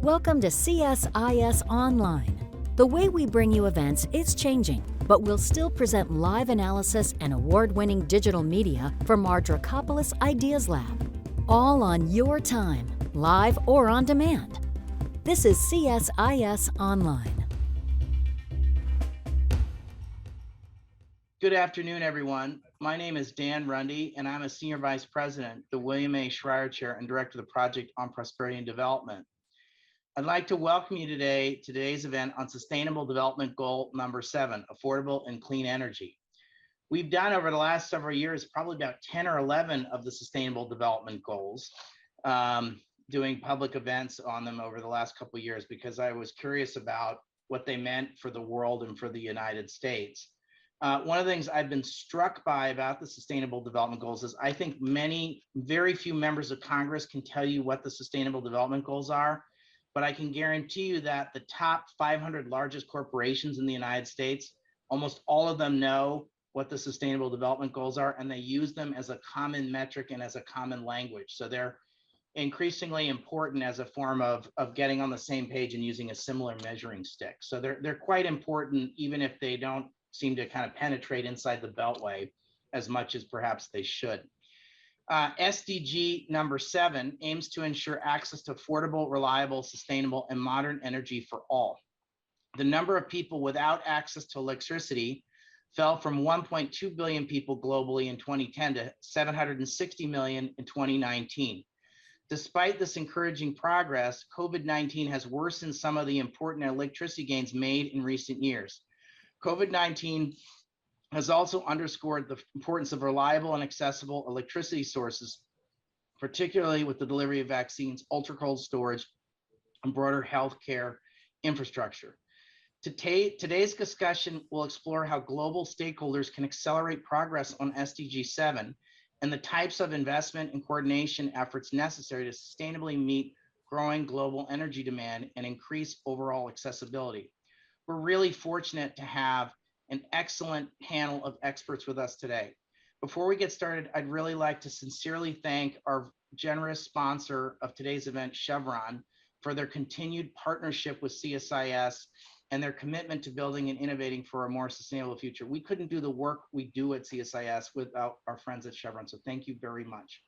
Welcome to CSIS Online. The way we bring you events is changing, but we'll still present live analysis and award-winning digital media from our Dracopolis Ideas Lab. All on your time, live or on demand. This is CSIS Online. Good afternoon, everyone. My name is Dan Rundy, and I'm a Senior Vice President, the William A. Schreier Chair and Director of the Project on Prosperity and Development. I'd like to welcome you today to today's event on Sustainable Development Goal number 7, Affordable and Clean Energy. We've done over the last several years, probably about 10 or 11 of the Sustainable Development Goals, doing public events on them over the last couple of years because I was curious about what they meant for the world and for the United States. One of the things I've been struck by about the Sustainable Development Goals is I think very few members of Congress can tell you what the Sustainable Development Goals are, but I can guarantee you that the top 500 largest corporations in the United States, almost all of them know what the Sustainable Development Goals are, and they use them as a common metric and as a common language. So they're increasingly important as a form of getting on the same page and using a similar measuring stick. So they're quite important, even if they don't seem to kind of penetrate inside the beltway as much as perhaps they should. SDG number 7 aims to ensure access to affordable, reliable, sustainable, and modern energy for all. The number of people without access to electricity fell from 1.2 billion people globally in 2010 to 760 million in 2019. Despite this encouraging progress, COVID-19 has worsened some of the important electricity gains made in recent years. COVID-19 has also underscored the importance of reliable and accessible electricity sources, particularly with the delivery of vaccines, ultra-cold storage, and broader healthcare infrastructure. Today's discussion will explore how global stakeholders can accelerate progress on SDG 7 and the types of investment and coordination efforts necessary to sustainably meet growing global energy demand and increase overall accessibility. We're really fortunate to have an excellent panel of experts with us today. Before we get started, I'd really like to sincerely thank our generous sponsor of today's event, Chevron, for their continued partnership with CSIS and their commitment to building and innovating for a more sustainable future. We couldn't do the work we do at CSIS without our friends at Chevron, so thank you very much.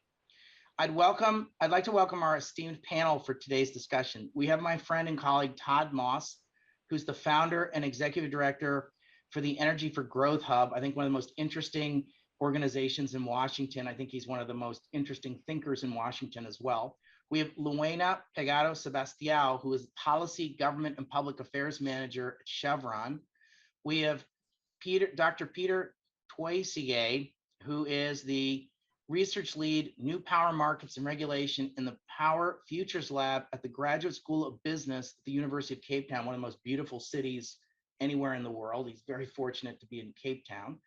I'd like to welcome our esteemed panel for today's discussion. We have my friend and colleague, Todd Moss, who's the founder and executive director for the Energy for Growth Hub. I think one of the most interesting organizations in Washington. I think he's one of the most interesting thinkers in Washington as well. We have Luena Pegado Sebastião, who is Policy, Government, and Public Affairs Manager at Chevron. We have Dr. Peter Toisige, who is the Research Lead, New Power Markets and Regulation in the Power Futures Lab at the Graduate School of Business at the University of Cape Town, one of the most beautiful cities anywhere in the world. He's very fortunate to be in Cape Town.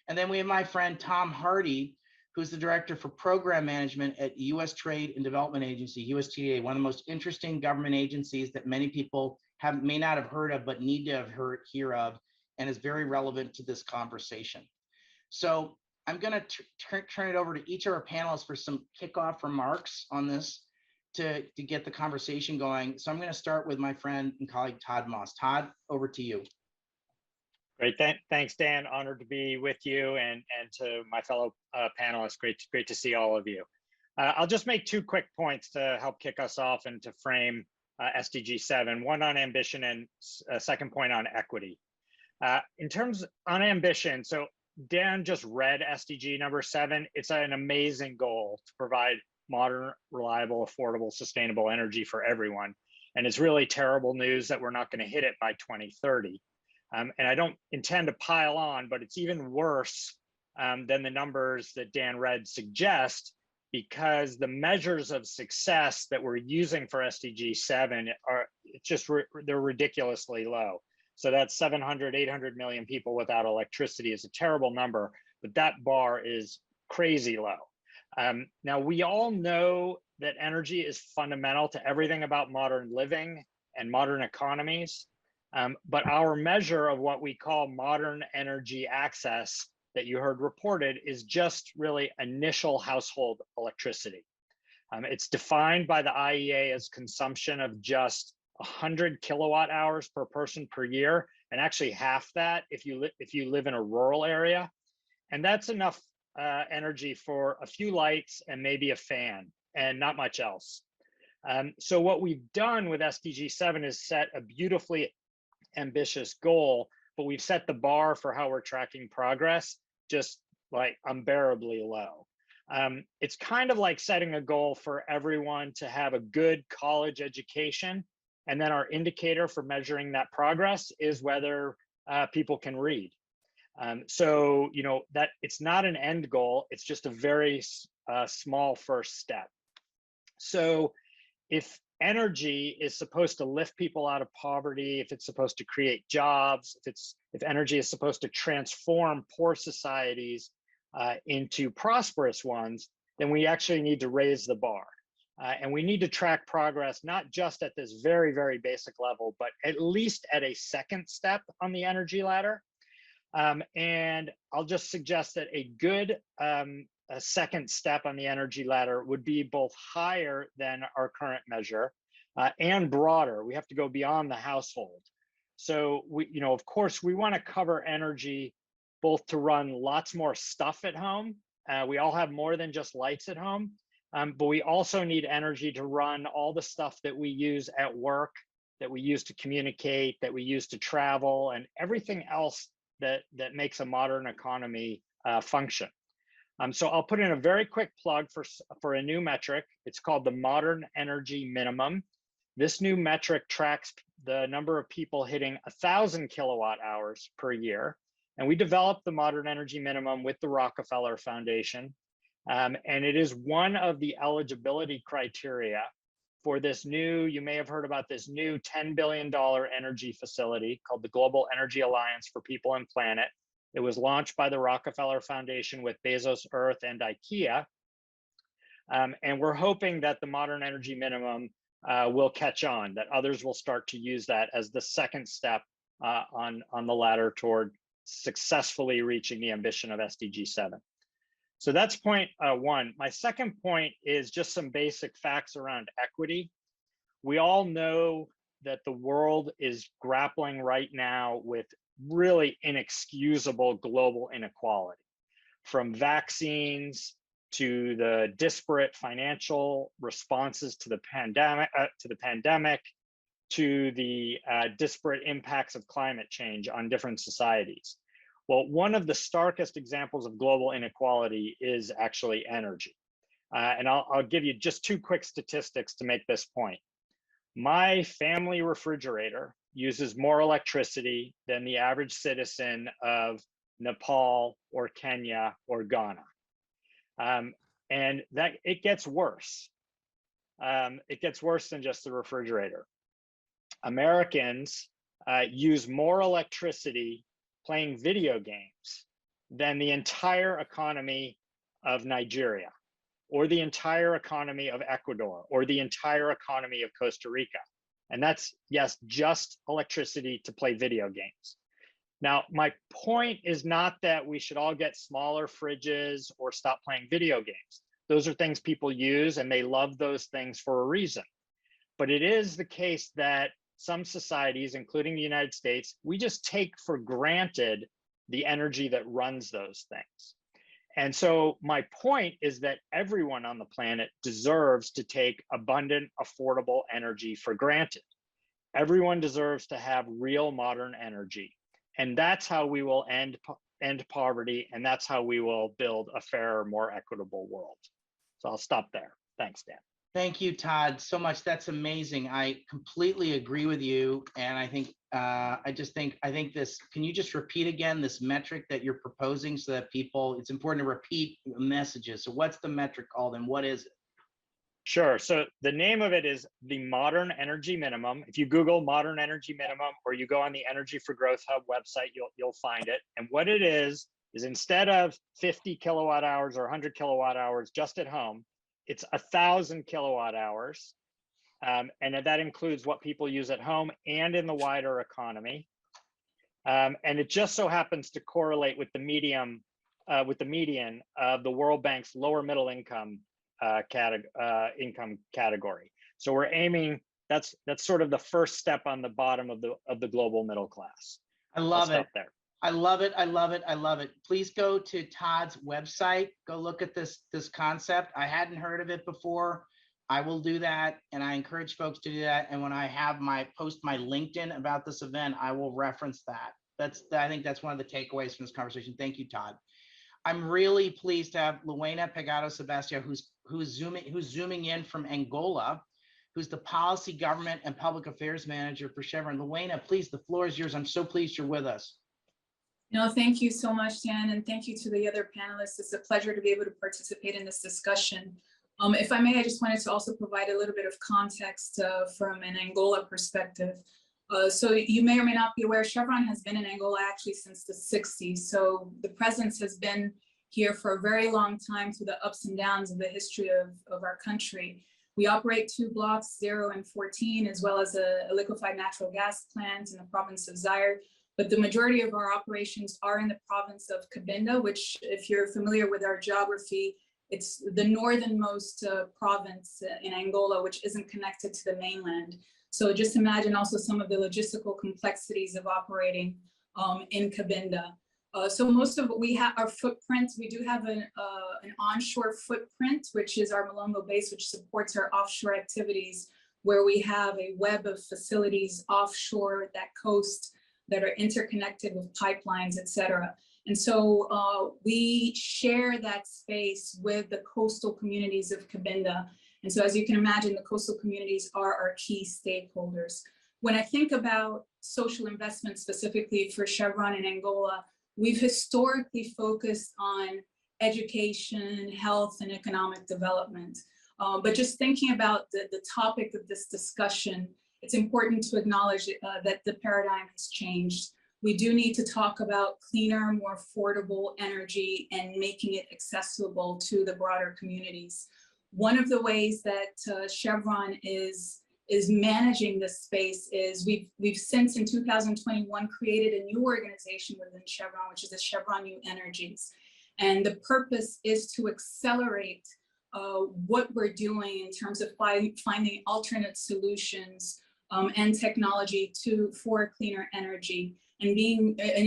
And then we have my friend Tom Hardy, who's the Director for Program Management at U.S. Trade and Development Agency, USTDA, one of the most interesting government agencies that many people may not have heard of, but need to have hear of, and is very relevant to this conversation. So I'm going to turn it over to each of our panelists for some kickoff remarks on this to get the conversation going. So I'm going to start with my friend and colleague, Todd Moss. Todd, over to you. Great, thanks, Dan. Honored to be with you and to my fellow panelists. Great to see all of you. I'll just make 2 quick points to help kick us off and to frame SDG 7, one on ambition and a second point on equity. In terms on ambition, so Dan just read SDG number 7. It's an amazing goal to provide modern, reliable, affordable, sustainable energy for everyone. And it's really terrible news that we're not going to hit it by 2030. And I don't intend to pile on, but it's even worse than the numbers that Dan read suggest, because the measures of success that we're using for SDG 7 they're ridiculously low. So that's 700, 800 million people without electricity is a terrible number, but that bar is crazy low. Now, we all know that energy is fundamental to everything about modern living and modern economies, but our measure of what we call modern energy access that you heard reported is just really initial household electricity. It's defined by the IEA as consumption of just 100 kilowatt hours per person per year, and actually half that if you live in a rural area. And that's enough energy for a few lights and maybe a fan and not much else. So what we've done with SDG 7 is set a beautifully ambitious goal, but we've set the bar for how we're tracking progress just like unbearably low. It's kind of like setting a goal for everyone to have a good college education, and then our indicator for measuring that progress is whether people can read. So, you know, that it's not an end goal, it's just a very small first step. So if energy is supposed to lift people out of poverty, if it's supposed to create jobs, if energy is supposed to transform poor societies into prosperous ones, then we actually need to raise the bar. And we need to track progress, not just at this very, very basic level, but at least at a second step on the energy ladder. And I'll just suggest that a good a second step on the energy ladder would be both higher than our current measure and broader. We have to go beyond the household. So we, you know, of course, we want to cover energy both to run lots more stuff at home. We all have more than just lights at home, but we also need energy to run all the stuff that we use at work, that we use to communicate, that we use to travel, and everything else that makes a modern economy function. So I'll put in a very quick plug for a new metric. It's called the Modern Energy Minimum. This new metric tracks the number of people hitting 1,000 kilowatt hours per year. And we developed the Modern Energy Minimum with the Rockefeller Foundation. And it is one of the eligibility criteria for this new, you may have heard about this new $10 billion energy facility called the Global Energy Alliance for People and Planet. It was launched by the Rockefeller Foundation with Bezos Earth and IKEA. And we're hoping that the Modern Energy Minimum will catch on, that others will start to use that as the second step on the ladder toward successfully reaching the ambition of SDG 7. So that's point one. My second point is just some basic facts around equity. We all know that the world is grappling right now with really inexcusable global inequality, from vaccines to the disparate financial responses to the pandemic, to the disparate impacts of climate change on different societies. Well, one of the starkest examples of global inequality is actually energy. And I'll give you just two quick statistics to make this point. My family refrigerator uses more electricity than the average citizen of Nepal or Kenya or Ghana. And that it gets worse. It gets worse than just the refrigerator. Americans use more electricity playing video games than the entire economy of Nigeria, or the entire economy of Ecuador, or the entire economy of Costa Rica. And that's, yes, just electricity to play video games. Now, my point is not that we should all get smaller fridges or stop playing video games. Those are things people use and they love those things for a reason. But it is the case that some societies, including the United States, we just take for granted the energy that runs those things. And so my point is that everyone on the planet deserves to take abundant, affordable energy for granted. Everyone deserves to have real modern energy. And that's how we will end poverty, and that's how we will build a fairer, more equitable world. So I'll stop there. Thanks, Dan. Thank you, Todd, so much. That's amazing. I completely agree with you. And I think, I think this, can you just repeat again this metric that you're proposing so that people, it's important to repeat messages. So what's the metric called and what is it? Sure. So the name of it is the Modern Energy Minimum. If you Google Modern Energy Minimum, or you go on the Energy for Growth Hub website, you'll find it. And what it is instead of 50 kilowatt hours or 100 kilowatt hours just at home, it's 1,000 kilowatt hours. And that includes what people use at home and in the wider economy. And it just so happens to correlate with the median of the World Bank's lower middle income income category. So we're aiming. That's sort of the first step on the bottom of the global middle class. I love it. There. I love it. I love it. I love it. Please go to Todd's website. Go look at this concept. I hadn't heard of it before. I will do that, and I encourage folks to do that. And when I have post my LinkedIn about this event, I will reference that. I think that's one of the takeaways from this conversation. Thank you, Todd. I'm really pleased to have Luena Pegado Sebastião, who's zooming in from Angola, who's the Policy, Government, and Public Affairs Manager for Chevron. Luena, please, the floor is yours. I'm so pleased you're with us. No, thank you so much, Dan, and thank you to the other panelists. It's a pleasure to be able to participate in this discussion. If I may, I just wanted to also provide a little bit of context from an Angola perspective. So you may or may not be aware, Chevron has been in Angola actually since the 60s. So the presence has been here for a very long time through the ups and downs of the history of our country. We operate 2 blocks, 0 and 14, as well as a liquefied natural gas plant in the province of Zaire. But the majority of our operations are in the province of Cabinda, which, if you're familiar with our geography, it's the northernmost province in Angola, which isn't connected to the mainland. So just imagine also some of the logistical complexities of operating in Cabinda. So most of what we have, our footprint, we do have an onshore footprint, which is our Malongo base, which supports our offshore activities, where we have a web of facilities offshore that coast that are interconnected with pipelines, et cetera. And so we share that space with the coastal communities of Cabinda. And so as you can imagine, the coastal communities are our key stakeholders. When I think about social investment specifically for Chevron in Angola, we've historically focused on education, health, and economic development. But just thinking about the topic of this discussion, it's important to acknowledge that the paradigm has changed. We do need to talk about cleaner, more affordable energy and making it accessible to the broader communities. One of the ways that Chevron is managing this space is we've since in 2021 created a new organization within Chevron, which is the Chevron New Energies. And the purpose is to accelerate what we're doing in terms of finding alternate solutions and technology for cleaner energy and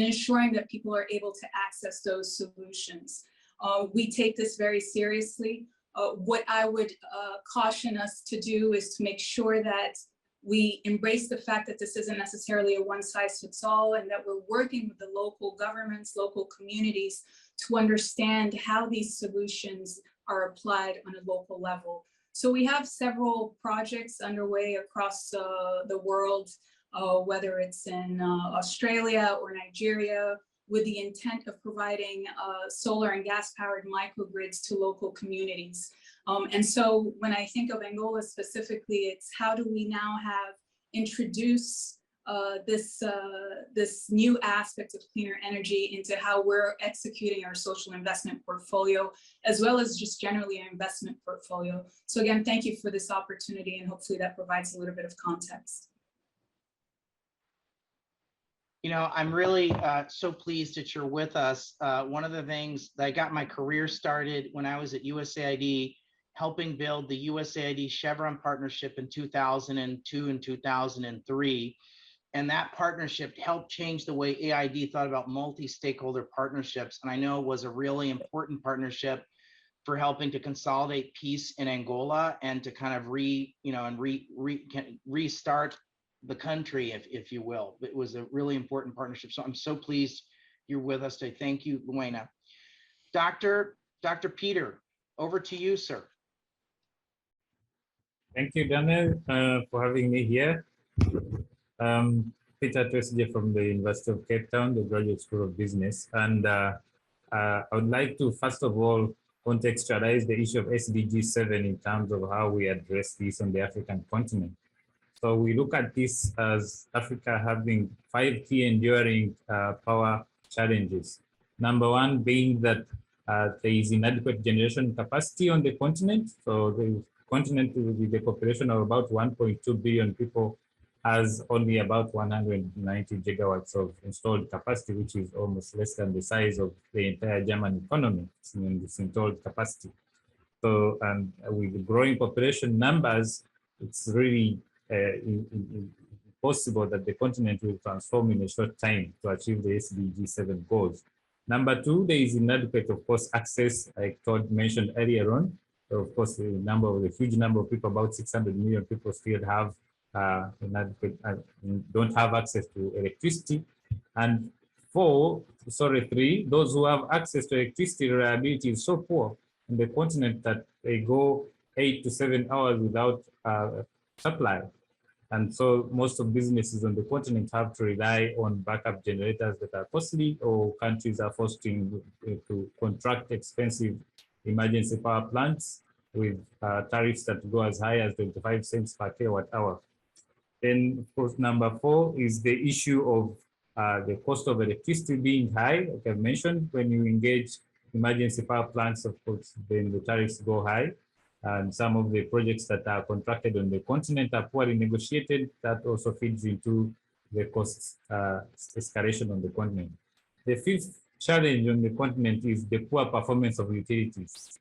ensuring that people are able to access those solutions. We take this very seriously. What I would caution us to do is to make sure that we embrace the fact that this isn't necessarily a one-size-fits-all, and that we're working with the local governments, local communities to understand how these solutions are applied on a local level. So we have several projects underway across the world, whether it's in Australia or Nigeria, with the intent of providing solar and gas-powered microgrids to local communities. And so when I think of Angola specifically, it's how do we now introduce this new aspect of cleaner energy into how we're executing our social investment portfolio, as well as just generally our investment portfolio. So again, thank you for this opportunity, and hopefully that provides a little bit of context. You know, I'm really so pleased that you're with us. One of the things that I got my career started when I was at USAID, helping build the USAID Chevron partnership in 2002 and 2003. And that partnership helped change the way AID thought about multi-stakeholder partnerships. And I know it was a really important partnership for helping to consolidate peace in Angola and to kind of restart the country, if you will. It was a really important partnership. So I'm so pleased you're with us today. Thank you, Luena. Dr. Peter, over to you, sir. Thank you, Daniel, for having me here. Peter Tresidje from the University of Cape Town, the Graduate School of Business. And I would like to, first of all, contextualize the issue of SDG 7 in terms of how we address this on the African continent. So we look at this as Africa having 5 key enduring power challenges. Number one being that there is inadequate generation capacity on the continent. So the continent with a population of about 1.2 billion people has only about 190 gigawatts of installed capacity, which is almost less than the size of the entire German economy in this installed capacity. So, and with the growing population numbers, it's really possible that the continent will transform in a short time to achieve the SDG 7 goals. Number two, there is inadequate, of course, access, like Todd mentioned earlier on. So of course, the huge number of people, about 600 million people, still have don't have access to electricity. And three, those who have access to electricity reliability is so poor on the continent that they go 8 to 7 hours without supply. And so most of businesses on the continent have to rely on backup generators that are costly, or countries are forced to contract expensive emergency power plants with tariffs that go as high as 25 cents per kilowatt hour. Then, of course, number four is the issue of the cost of electricity being high. Like I mentioned, when you engage emergency power plants, of course, then the tariffs go high. And some of the projects that are contracted on the continent are poorly negotiated. That also feeds into the cost escalation on the continent. The fifth challenge on the continent is the poor performance of utilities.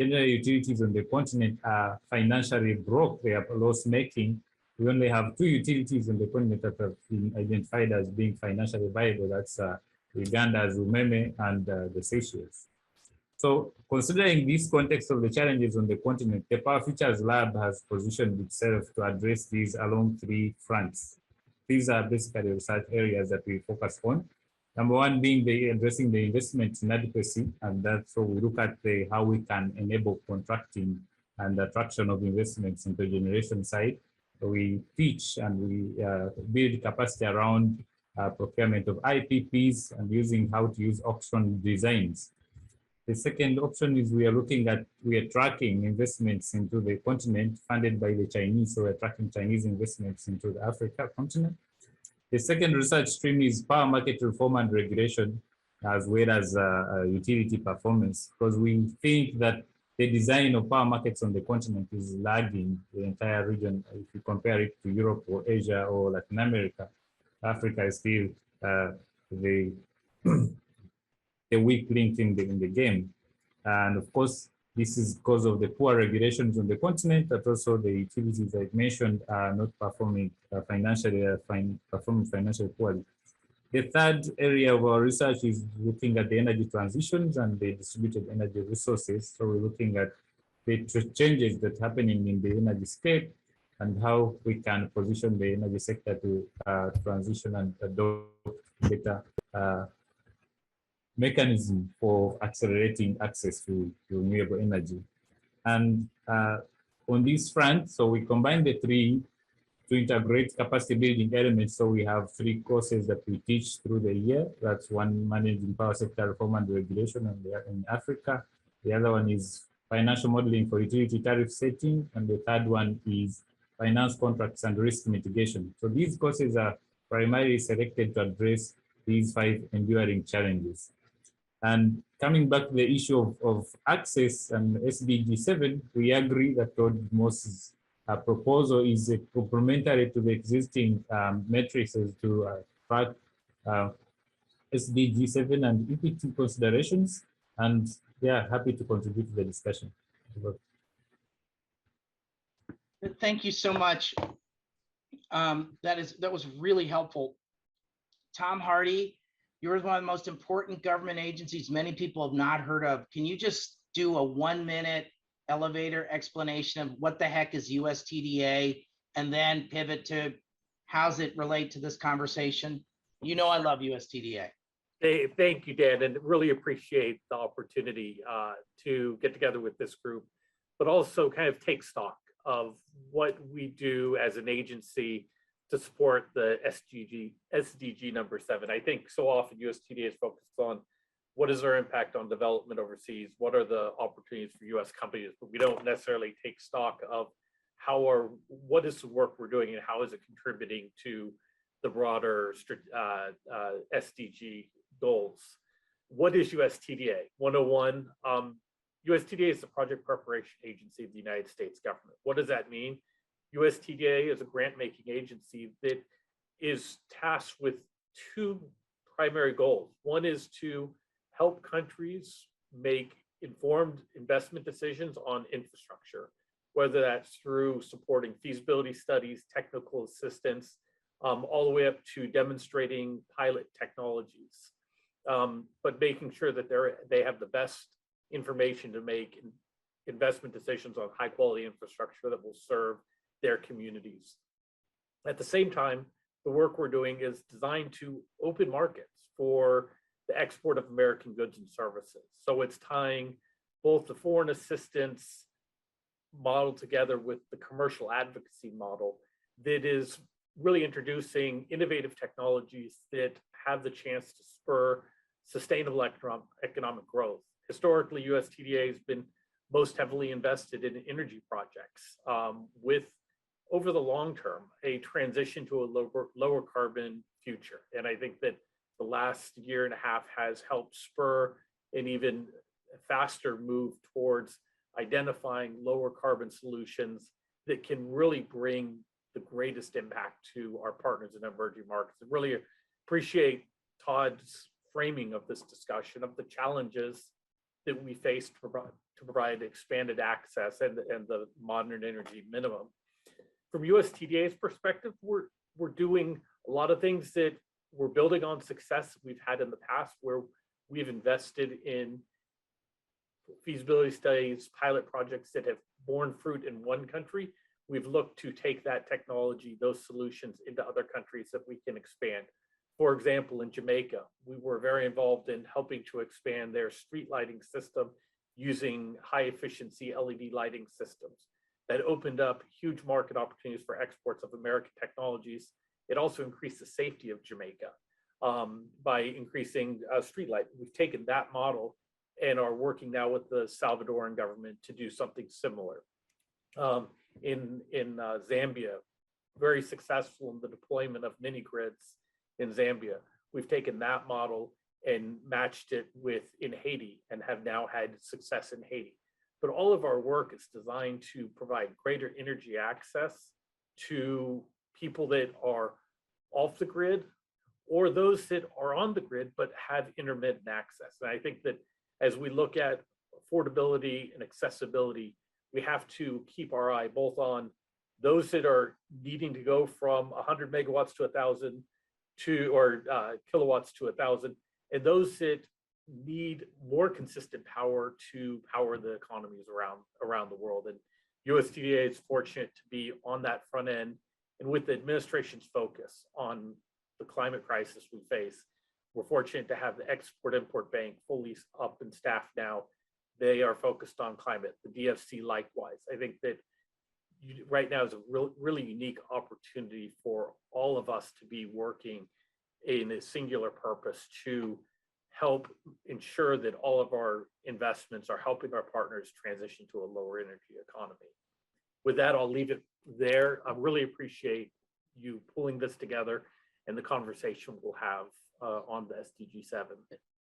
Generally, utilities on the continent are financially broke. They are loss-making. We only have 2 utilities on the continent that have been identified as being financially viable. That's Ugandas, Umeme, and the Seychelles. So considering this context of the challenges on the continent, the Power Futures Lab has positioned itself to address these along 3 fronts. These are basically research areas that we focus on. Number one being addressing the investment inadequacy, and that's so we look at how we can enable contracting and attraction of investments into the generation side. So we teach and we build capacity around procurement of IPPs and using how to use auction designs. The second option is we are tracking investments into the continent funded by the Chinese. So we're tracking Chinese investments into the Africa continent. The second research stream is power market reform and regulation, as well as utility performance, because we think that the design of power markets on the continent is lagging the entire region. If you compare it to Europe or Asia or Latin America, Africa is still the weak link in the game. And of course, this is because of the poor regulations on the continent, but also the utilities I mentioned are not performing financially poorly. The third area of our research is looking at the energy transitions and the distributed energy resources. So we're looking at the changes that are happening in the energy scape and how we can position the energy sector to transition and adopt better mechanism for accelerating access to renewable energy. And on this front, so we combine the 3 to integrate capacity building elements. So we have 3 courses that we teach through the year. That's one, managing power sector reform and regulation in Africa. The other one is financial modeling for utility tariff setting. And the third one is finance contracts and risk mitigation. So these courses are primarily selected to address these 5 enduring challenges. And coming back to the issue of access and SDG 7, we agree that Todd Moss's proposal is complementary to the existing metrics to track SDG 7 and EPT considerations. And yeah, happy to contribute to the discussion. Thank you so much. That was really helpful. Tom Hardy, you're one of the most important government agencies many people have not heard of. Can you just do a 1-minute elevator explanation of what the heck is USTDA, and then pivot to how's it relate to this conversation? You know I love USTDA. Hey, thank you, Dan, and really appreciate the opportunity to get together with this group, but also kind of take stock of what we do as an agency to support the SDG number 7. I think so often USTDA is focused on what is our impact on development overseas, what are the opportunities for US companies, but we don't necessarily take stock of what is the work we're doing and how is it contributing to the broader SDG goals. What is USTDA? 101, USTDA is the Project Preparation Agency of the United States government. What does that mean? USTDA is a grant-making agency that is tasked with 2 primary goals. One is to help countries make informed investment decisions on infrastructure, whether that's through supporting feasibility studies, technical assistance, all the way up to demonstrating pilot technologies, but making sure that they have the best information to make investment decisions on high quality infrastructure that will serve their communities. At the same time, the work we're doing is designed to open markets for the export of American goods and services. So it's tying both the foreign assistance model together with the commercial advocacy model that is really introducing innovative technologies that have the chance to spur sustainable economic growth. Historically, USTDA has been most heavily invested in energy projects with, over the long term, a transition to a lower carbon future. And I think that the last year and a half has helped spur an even faster move towards identifying lower carbon solutions that can really bring the greatest impact to our partners in emerging markets. I really appreciate Todd's framing of this discussion of the challenges that we face to provide expanded access and the modern energy minimum. From USTDA's perspective, we're doing a lot of things that we're building on success we've had in the past, where we've invested in feasibility studies, pilot projects that have borne fruit in one country. We've looked to take that technology, those solutions, into other countries that we can expand. For example, in Jamaica, we were very involved in helping to expand their street lighting system using high efficiency LED lighting systems. That opened up huge market opportunities for exports of American technologies. It also increased the safety of Jamaica by increasing street light. We've taken that model and are working now with the Salvadoran government to do something similar. In Zambia, very successful in the deployment of mini grids in Zambia. We've taken that model and matched it in Haiti and have now had success in Haiti. But all of our work is designed to provide greater energy access to people that are off the grid or those that are on the grid but have intermittent access. And I think that as we look at affordability and accessibility, we have to keep our eye both on those that are needing to go from 100 megawatts to 1,000 or kilowatts to 1,000, and those that need more consistent power to power the economies around the world. And USTDA is fortunate to be on that front end, and with the administration's focus on the climate crisis we face, we're fortunate to have the Export-Import Bank fully up and staffed now. They are focused on climate, the DFC likewise. I think that right now is a really unique opportunity for all of us to be working in a singular purpose to help ensure that all of our investments are helping our partners transition to a lower energy economy. With that, I'll leave it there. I really appreciate you pulling this together and the conversation we'll have on the SDG 7.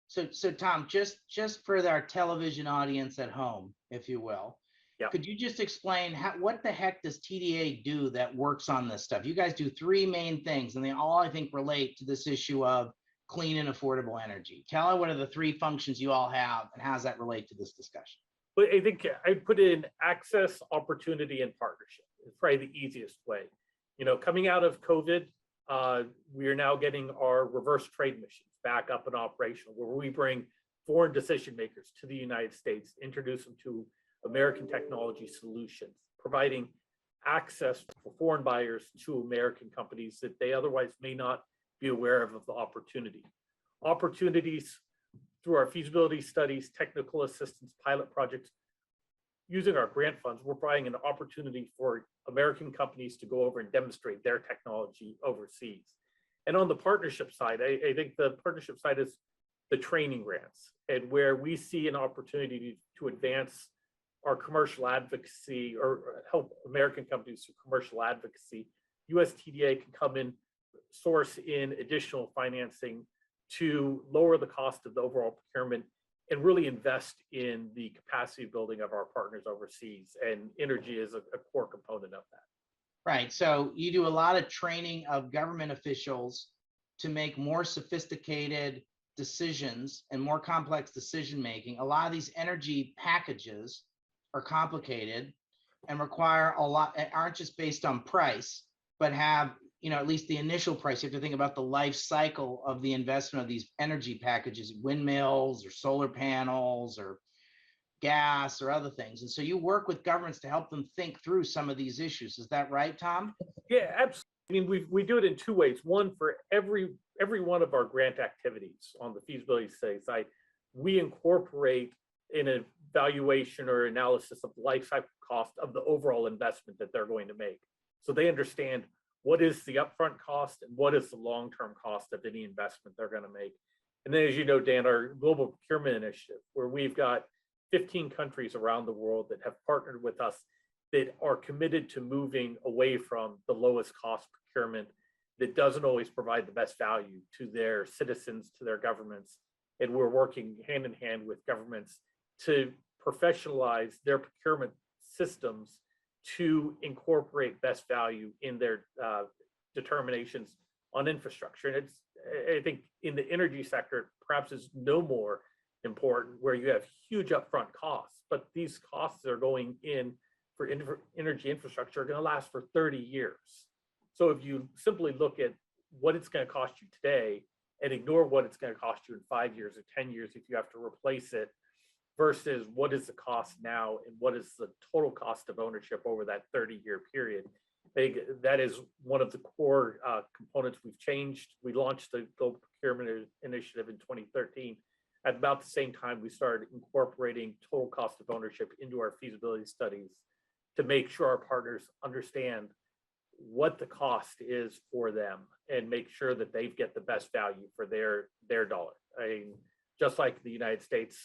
So Tom, just for our television audience at home, if you will, yeah, could you just explain what the heck does TDA do that works on this stuff? You guys do three main things, and they all, I think, relate to this issue of clean and affordable energy. Tell her what are the three functions you all have, and how does that relate to this discussion? But I think I'd put in access, opportunity, and partnership. It's probably the easiest way. You know, coming out of COVID, we are now getting our reverse trade missions back up and operational, where we bring foreign decision makers to the United States, introduce them to American technology solutions, providing access for foreign buyers to American companies that they otherwise may not be aware of the opportunity. Opportunities through our feasibility studies, technical assistance, pilot projects, using our grant funds, we're providing an opportunity for American companies to go over and demonstrate their technology overseas. And on the partnership side, I think the partnership side is the training grants, and where we see an opportunity to advance our commercial advocacy or help American companies through commercial advocacy. USTDA can come in, source in additional financing to lower the cost of the overall procurement and really invest in the capacity building of our partners overseas. And energy is a core component of that. Right. So you do a lot of training of government officials to make more sophisticated decisions and more complex decision making, a lot of these energy packages are complicated and require a lot, aren't just based on price, but have, you know, at least the initial price. You have to think about the life cycle of the investment of these energy packages, windmills or solar panels or gas or other things. And so you work with governments to help them think through some of these issues. Is that right, Tom? Yeah, absolutely. I mean, we do it in two ways. One, for every one of our grant activities on the feasibility study side, we incorporate an evaluation or analysis of life cycle cost of the overall investment that they're going to make. So they understand what is the upfront cost and what is the long-term cost of any investment they're going to make. And then, as you know, Dan, our global procurement initiative, where we've got 15 countries around the world that have partnered with us that are committed to moving away from the lowest cost procurement that doesn't always provide the best value to their citizens, to their governments. And we're working hand in hand with governments to professionalize their procurement systems to incorporate best value in their determinations on infrastructure. And it's, I think in the energy sector, perhaps is no more important, where you have huge upfront costs, but these costs that are going in for energy infrastructure are going to last for 30 years. So if you simply look at what it's going to cost you today and ignore what it's going to cost you in 5 years or 10 years if you have to replace it, versus what is the cost now and what is the total cost of ownership over that 30-year period, that is one of the core components we've changed. We launched the Global Procurement Initiative in 2013. At about the same time, we started incorporating total cost of ownership into our feasibility studies to make sure our partners understand what the cost is for them and make sure that they get the best value for their dollar. I mean, just like the United States,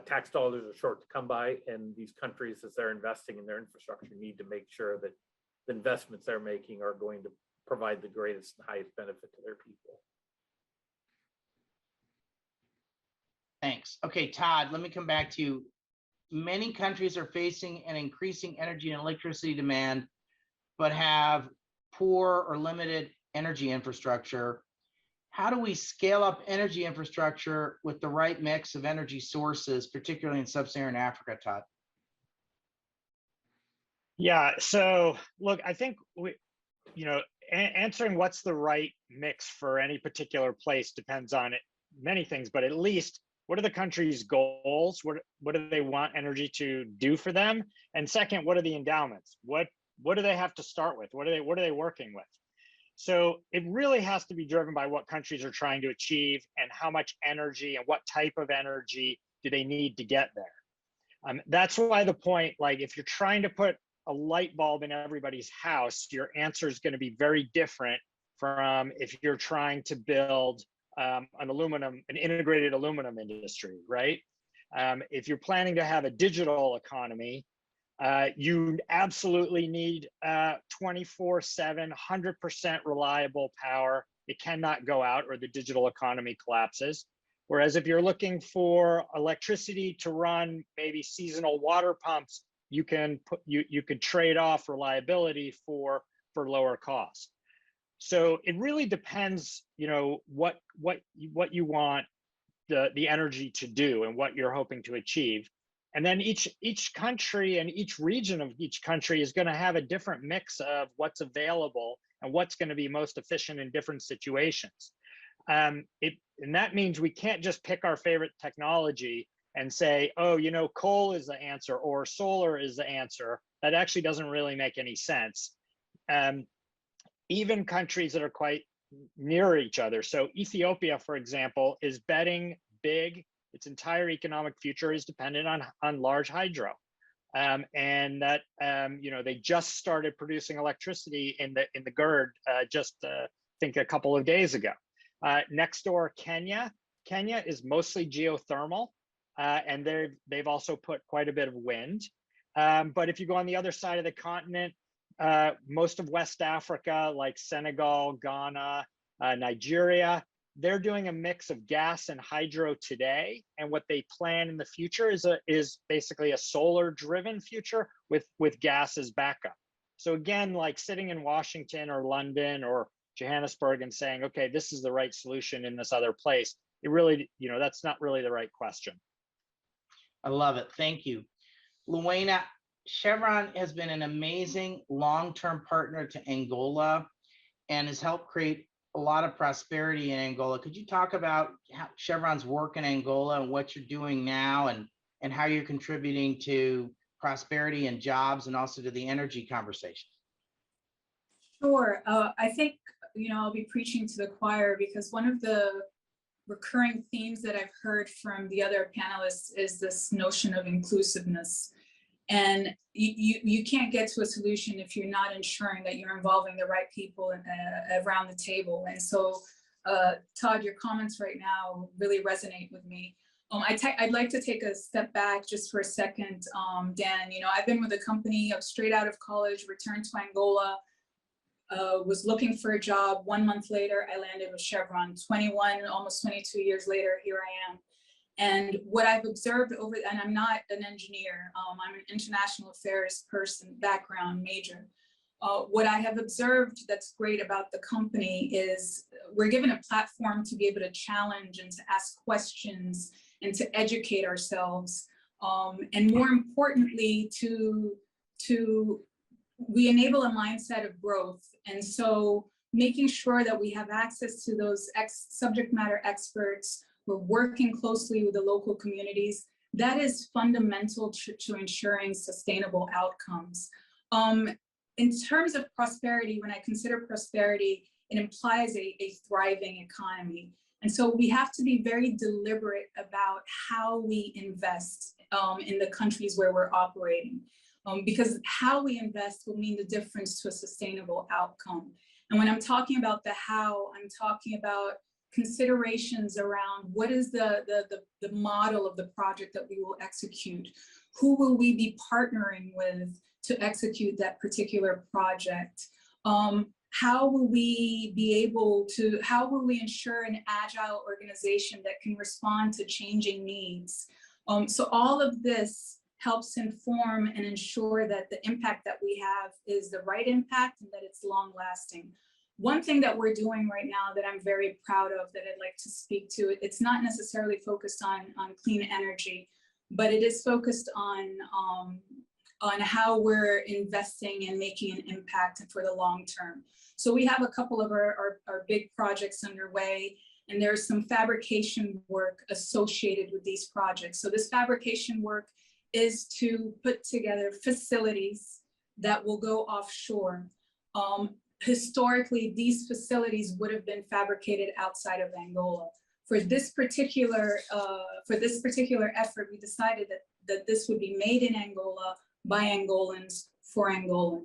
tax dollars are short to come by, and these countries, as they're investing in their infrastructure, need to make sure that the investments they're making are going to provide the greatest and highest benefit to their people. Thanks. Okay, Todd, let me come back to you. Many countries are facing an increasing energy and electricity demand, but have poor or limited energy infrastructure. How do we scale up energy infrastructure with the right mix of energy sources, particularly in Sub-Saharan Africa, Todd? Yeah, so look, I think answering what's the right mix for any particular place depends on many things, but at least what are the country's goals? What do they want energy to do for them? And second, what are the endowments? What do they have to start with? What are they working with? So it really has to be driven by what countries are trying to achieve and how much energy and what type of energy do they need to get there. That's why the point, like if you're trying to put a light bulb in everybody's house, your answer is going to be very different from if you're trying to build an integrated aluminum industry, right? If you're planning to have a digital economy, you absolutely need 24/7, 100% reliable power. It cannot go out or the digital economy collapses. Whereas if you're looking for electricity to run maybe seasonal water pumps, you could trade off reliability for lower cost. So it really depends, what you want the energy to do and what you're hoping to achieve. And then each country and each region of each country is going to have a different mix of what's available and what's going to be most efficient in different situations. And that means we can't just pick our favorite technology and say, oh, coal is the answer or solar is the answer. That actually doesn't really make any sense. Even countries that are quite near each other. So Ethiopia, for example, is betting big. Its entire economic future is dependent on large hydro. And that, they just started producing electricity in the GERD I think a couple of days ago. Next door, Kenya. Kenya is mostly geothermal, and they've also put quite a bit of wind. But if you go on the other side of the continent, most of West Africa, like Senegal, Ghana, Nigeria, they're doing a mix of gas and hydro today. And what they plan in the future is basically a solar-driven future with gas as backup. So again, like sitting in Washington or London or Johannesburg and saying, okay, this is the right solution in this other place. It really, that's not really the right question. I love it. Thank you. Luana, Chevron has been an amazing long-term partner to Angola and has helped create a lot of prosperity in Angola. Could you talk about how Chevron's work in Angola and what you're doing now and how you're contributing to prosperity and jobs and also to the energy conversation? Sure. I think, I'll be preaching to the choir because one of the recurring themes that I've heard from the other panelists is this notion of inclusiveness. And you can't get to a solution if you're not ensuring that you're involving the right people around the table. And so, Todd, your comments right now really resonate with me. I'd like to take a step back just for a second, Dan. I've been with the company straight out of college, returned to Angola, was looking for a job. 1 month later, I landed with Chevron. 21, almost 22 years later, here I am. And what I've observed and I'm not an engineer, I'm an international affairs person, background major. What I have observed that's great about the company is we're given a platform to be able to challenge and to ask questions and to educate ourselves. And more importantly, we enable a mindset of growth. And so making sure that we have access to those subject matter experts, we're working closely with the local communities, that is fundamental to ensuring sustainable outcomes. In terms of prosperity, when I consider prosperity, it implies a thriving economy. And so we have to be very deliberate about how we invest in the countries where we're operating. Because how we invest will mean the difference to a sustainable outcome. And when I'm talking about the how, I'm talking about considerations around what is the model of the project that we will execute? Who will we be partnering with to execute that particular project? How will we ensure an agile organization that can respond to changing needs? So all of this helps inform and ensure that the impact that we have is the right impact and that it's long lasting. One thing that we're doing right now that I'm very proud of that I'd like to speak to, it's not necessarily focused on clean energy, but it is focused on how we're investing and making an impact for the long term. So we have a couple of our big projects underway, and there's some fabrication work associated with these projects. So this fabrication work is to put together facilities that will go offshore. Historically, these facilities would have been fabricated outside of Angola. For this particular effort, we decided that this would be made in Angola by Angolans for Angolan.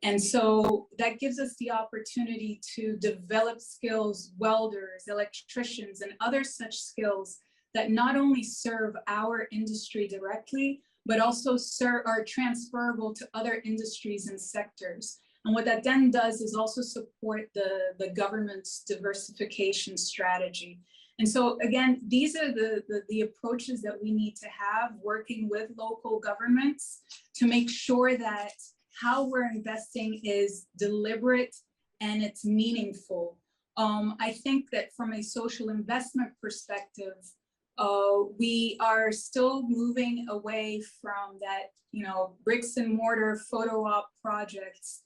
And so that gives us the opportunity to develop skills, welders, electricians, and other such skills that not only serve our industry directly, but also are transferable to other industries and sectors. And what that then does is also support the government's diversification strategy. And so again, these are the approaches that we need to have working with local governments to make sure that how we're investing is deliberate and it's meaningful. I think that from a social investment perspective, we are still moving away from that, bricks and mortar photo op projects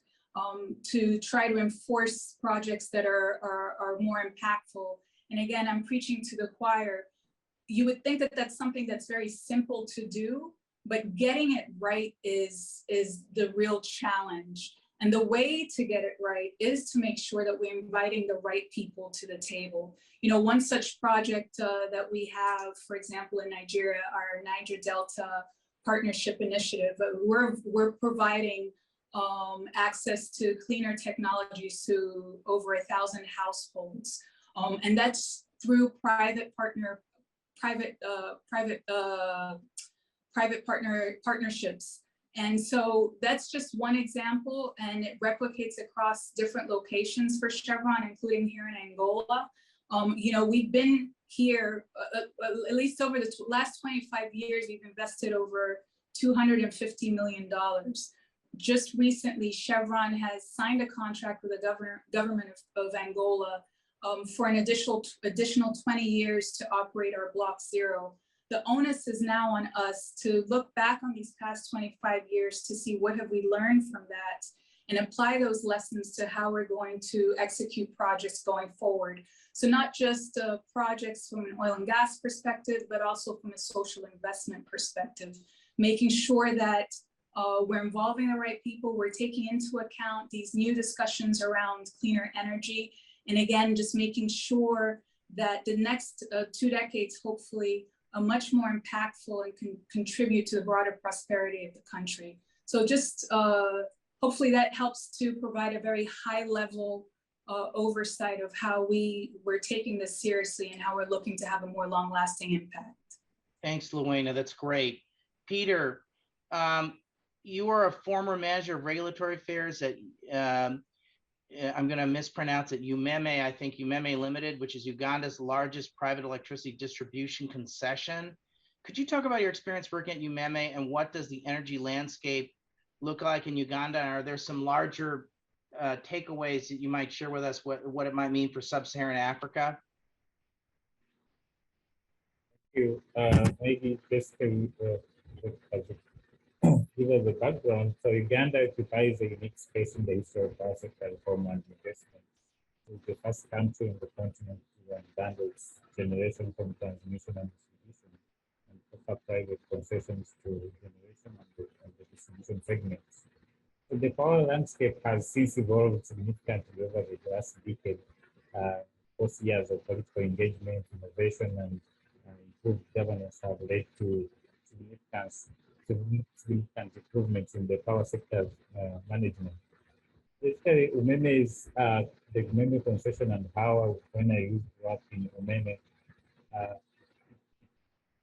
to try to enforce projects that are more impactful. And again, I'm preaching to the choir. You would think that that's something that's very simple to do, but getting it right is the real challenge. And the way to get it right is to make sure that we're inviting the right people to the table. One such project that we have, for example, in Nigeria, our Niger Delta Partnership Initiative, we're providing access to cleaner technologies to over 1,000 households. And that's through private partnerships. And so that's just one example, and it replicates across different locations for Chevron, including here in Angola. We've been here, at least over the last 25 years, we've invested over $250 million. just recently, Chevron has signed a contract with the government of Angola for an additional 20 years to operate our Block Zero. The onus is now on us to look back on these past 25 years to see what have we learned from that and apply those lessons to how we're going to execute projects going forward. So not just projects from an oil and gas perspective, but also from a social investment perspective, making sure that we're involving the right people, we're taking into account these new discussions around cleaner energy, and again, just making sure that the next 2 decades, hopefully, are much more impactful and can contribute to the broader prosperity of the country. So just hopefully that helps to provide a very high level oversight of how we're taking this seriously and how we're looking to have a more long lasting impact. Thanks, Luana, that's great. Peter, you are a former manager of regulatory affairs at, I'm going to mispronounce it, UMEME, I think UMEME Limited, which is Uganda's largest private electricity distribution concession. Could you talk about your experience working at UMEME and what does the energy landscape look like in Uganda? And are there some larger takeaways that you might share with us, what it might mean for Sub-Saharan Africa? Thank you. Maybe just to give us a background, so Uganda occupies a unique space in the history of power sector reform and investment. It's the first country in the continent to unbundle its generation from transmission and distribution and offer private concessions to generation and the distribution segments. So the power landscape has since evolved significantly over the last decade. Post years of political engagement, innovation, and improved governance have led to significant improvements in the power sector management. Basically, UMEME is the UMEME concession and how, when I used to work in UMEME,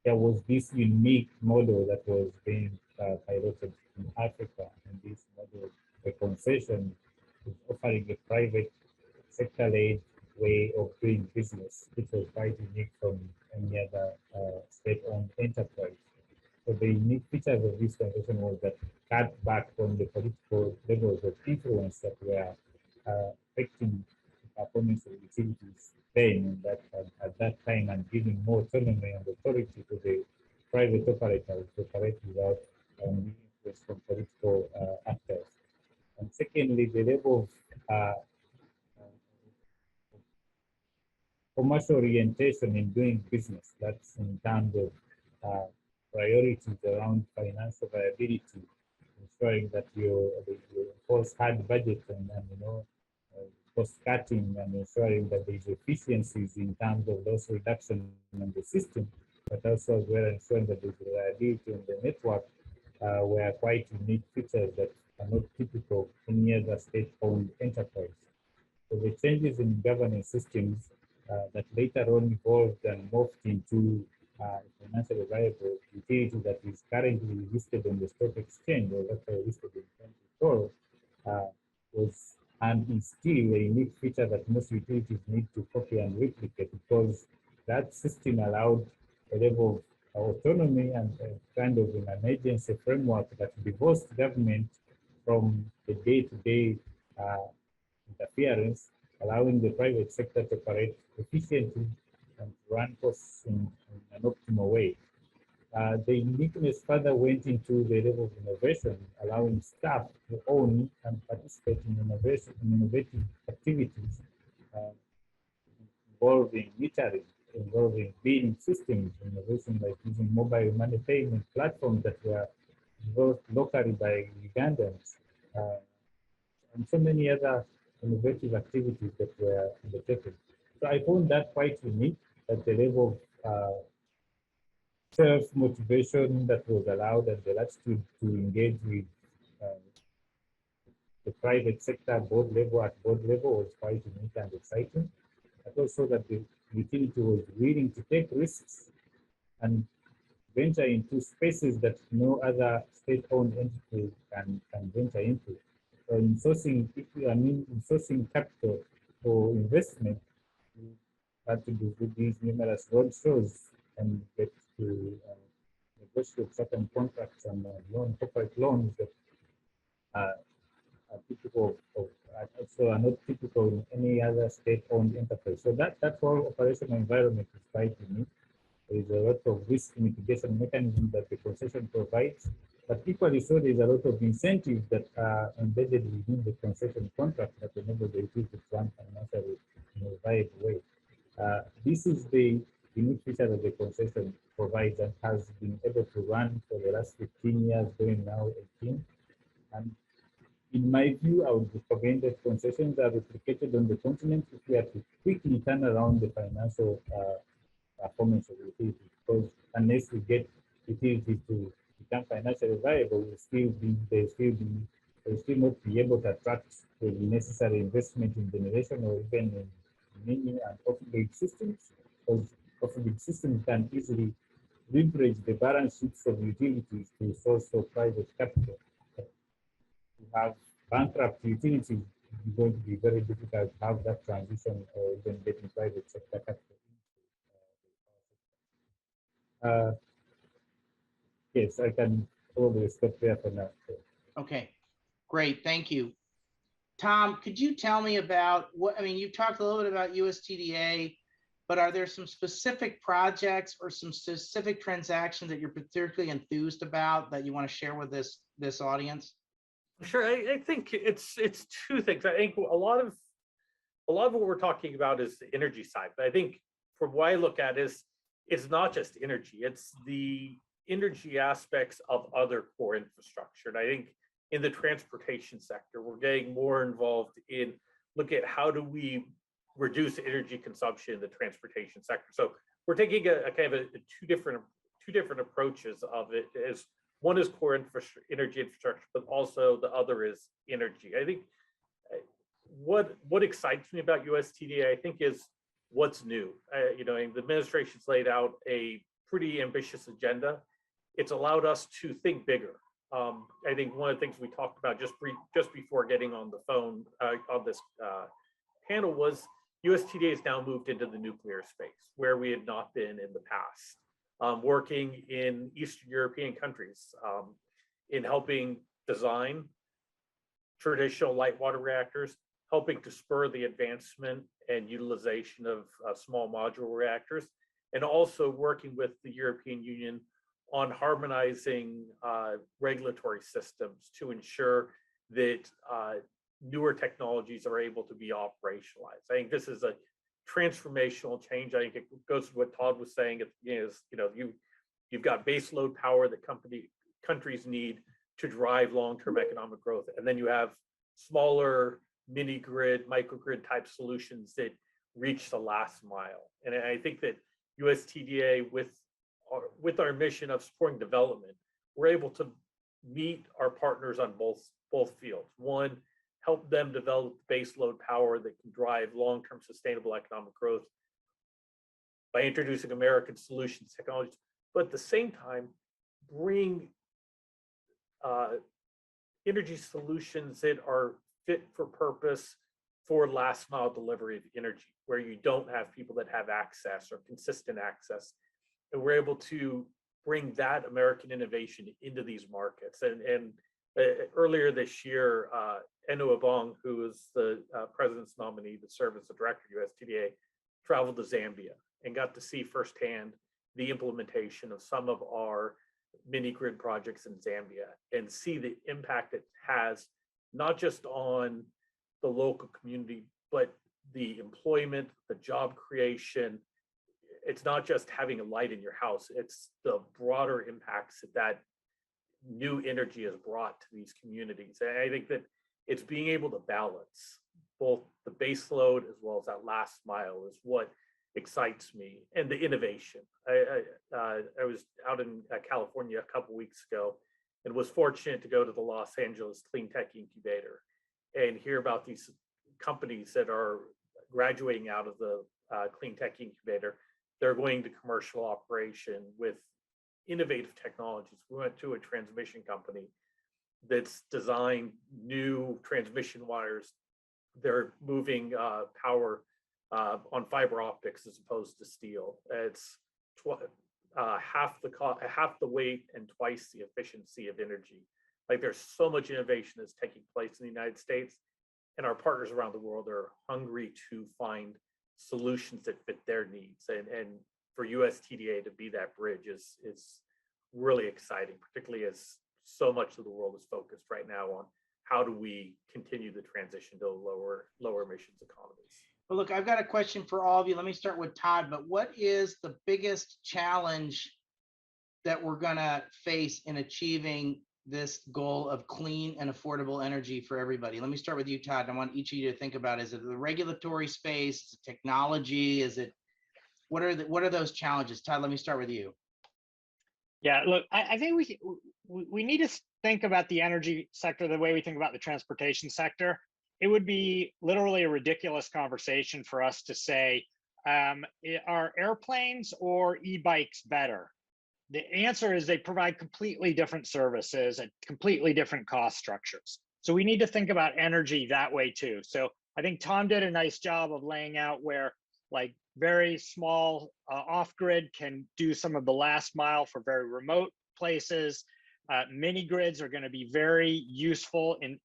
there was this unique model that was being piloted in Africa, and this model, the concession, is offering a private sector-led way of doing business, which was quite unique from any other state-owned enterprise. So the unique features of this concession was that cut back on the political levels of influence that were affecting the performance of utilities then at that time, and giving more autonomy and authority to the private operators to operate without influence from political actors. And secondly, the level of commercial orientation in doing business, that's in terms of priorities around financial viability, ensuring that you enforce hard budget and cost cutting, and ensuring that there's efficiencies in terms of loss reduction in the system, but also as well ensuring that there's reliability in the network were quite unique features that are not typical in any other state-owned enterprise. So the changes in governance systems that later on evolved and morphed into financially viable utility that is currently listed on the stock exchange, or that are listed in 2012, was and is still a unique feature that most utilities need to copy and replicate, because that system allowed a level of autonomy and kind of an agency framework that divorced government from the day-to-day interference, allowing the private sector to operate efficiently and run costs in an optimal way. The uniqueness further went into the level of innovation, allowing staff to own and participate in innovative activities involving metering, involving billing systems, innovation like using mobile money payment platforms that were developed locally by Ugandans, and so many other innovative activities that were undertaken. So I found that quite unique at the level of self-motivation that was allowed, and the latitude to engage with the private sector at board level was quite unique and exciting. But also that the utility was willing to take risks and venture into spaces that no other state-owned entity can venture into. So in sourcing capital for investment, we had to do these numerous road shows and get to negotiate certain contracts and corporate loans that are typical of so are not typical in any other state-owned enterprise. So that whole operational environment is quite unique. There is a lot of risk mitigation mechanism that the concession provides, but equally so, there's a lot of incentives that are embedded within the concession contract that enable the utility to run financially in a viable way. This is the unique feature that the concession provides and has been able to run for the last 15 years, going now 18. And in my view, I would recommend that concessions are replicated on the continent if we are to quickly turn around the financial performance of utilities, because unless we get utilities to become financially viable, they'll still not be able to attract the necessary investment in generation or even in mini and off-grid systems, because off-grid systems can easily leverage the balance sheets of utilities to source for private capital. To have bankrupt utilities, it's going to be very difficult to have that transition or even getting private sector capital. Yes, I can probably stop there for now. Okay, great, thank you. Tom, could you tell me about what, I mean, you talked a little bit about USTDA, but are there some specific projects or some specific transactions that you're particularly enthused about that you want to share with this audience? Sure, I think it's two things. I think a lot of what we're talking about is the energy side, but I think from what I look at is it's not just energy, it's the energy aspects of other core infrastructure. And I think in the transportation sector, we're getting more involved in looking at how do we reduce energy consumption in the transportation sector. So we're taking a kind of two different approaches of it. As one is core energy infrastructure, but also the other is energy. I think what excites me about USTDA, I think, is what's new. You know, the administration's laid out a pretty ambitious agenda. It's allowed us to think bigger. I think one of the things we talked about just before getting on the phone on this panel was USTDA has now moved into the nuclear space where we had not been in the past, working in Eastern European countries in helping design traditional light water reactors, helping to spur the advancement and utilization of small modular reactors, and also working with the European Union on harmonizing regulatory systems to ensure that newer technologies are able to be operationalized. I think this is a transformational change. I think it goes to what Todd was saying. You've got base load power that countries need to drive long-term economic growth, and then you have smaller mini grid, microgrid type solutions that reach the last mile. And I think that USTDA, with our mission of supporting development, we're able to meet our partners on both fields. One, help them develop base load power that can drive long-term sustainable economic growth by introducing American solutions technologies, but at the same time, bring energy solutions that are fit for purpose for last mile delivery of energy, where you don't have people that have access or consistent access. And we're able to bring that American innovation into these markets. And earlier this year, Enu Abong, who is the president's nominee to serve as the director of USTDA, traveled to Zambia and got to see firsthand the implementation of some of our mini grid projects in Zambia and see the impact it has, not just on the local community, but the employment, the job creation. It's not just having a light in your house, it's the broader impacts that new energy has brought to these communities. And I think that it's being able to balance both the base load as well as that last mile is what excites me, and the innovation. I was out in California a couple weeks ago and was fortunate to go to the Los Angeles Clean Tech Incubator and hear about these companies that are graduating out of the Clean Tech Incubator. They're going to commercial operation with innovative technologies. We went to a transmission company that's designed new transmission wires. They're moving power on fiber optics as opposed to steel. It's half the weight and twice the efficiency of energy Like there's so much innovation that's taking place in the United States, and our partners around the world are hungry to find solutions that fit their needs. And for USTDA to be that bridge is really exciting, particularly as so much of the world is focused right now on how do we continue the transition to lower emissions economies. Well, look, I've got a question for all of you. Let me start with Todd, but what is the biggest challenge that we're gonna face in achieving this goal of clean and affordable energy for everybody? Let me start with you, Todd. I want each of you to think about, is it the regulatory space, is it technology, is it, what are those challenges? Todd, let me start with you. Yeah, look, I think we need to think about the energy sector the way we think about the transportation sector. It would be literally a ridiculous conversation for us to say, are airplanes or e-bikes better? The answer is they provide completely different services at completely different cost structures. So we need to think about energy that way too. So I think Tom did a nice job of laying out where like very small off-grid can do some of the last mile for very remote places. Mini grids are going to be very useful in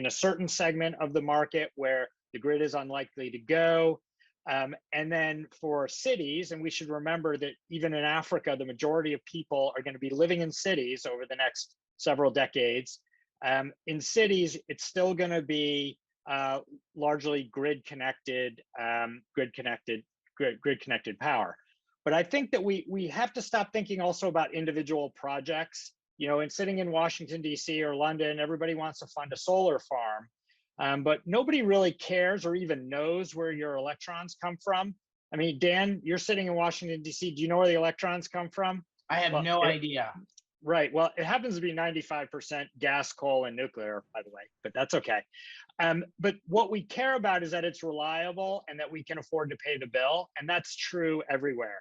a certain segment of the market where the grid is unlikely to go. And then for cities, and we should remember that even in Africa, the majority of people are going to be living in cities over the next several decades. In cities, it's still going to be largely grid connected power. But I think that we have to stop thinking also about individual projects. You know, and sitting in Washington, D.C. or London, everybody wants to fund a solar farm, but nobody really cares or even knows where your electrons come from. I mean, Dan, you're sitting in Washington, D.C. Do you know where the electrons come from? I have no idea. Right. Well, it happens to be 95% gas, coal, and nuclear, by the way, but that's okay. But what we care about is that it's reliable and that we can afford to pay the bill. And that's true everywhere.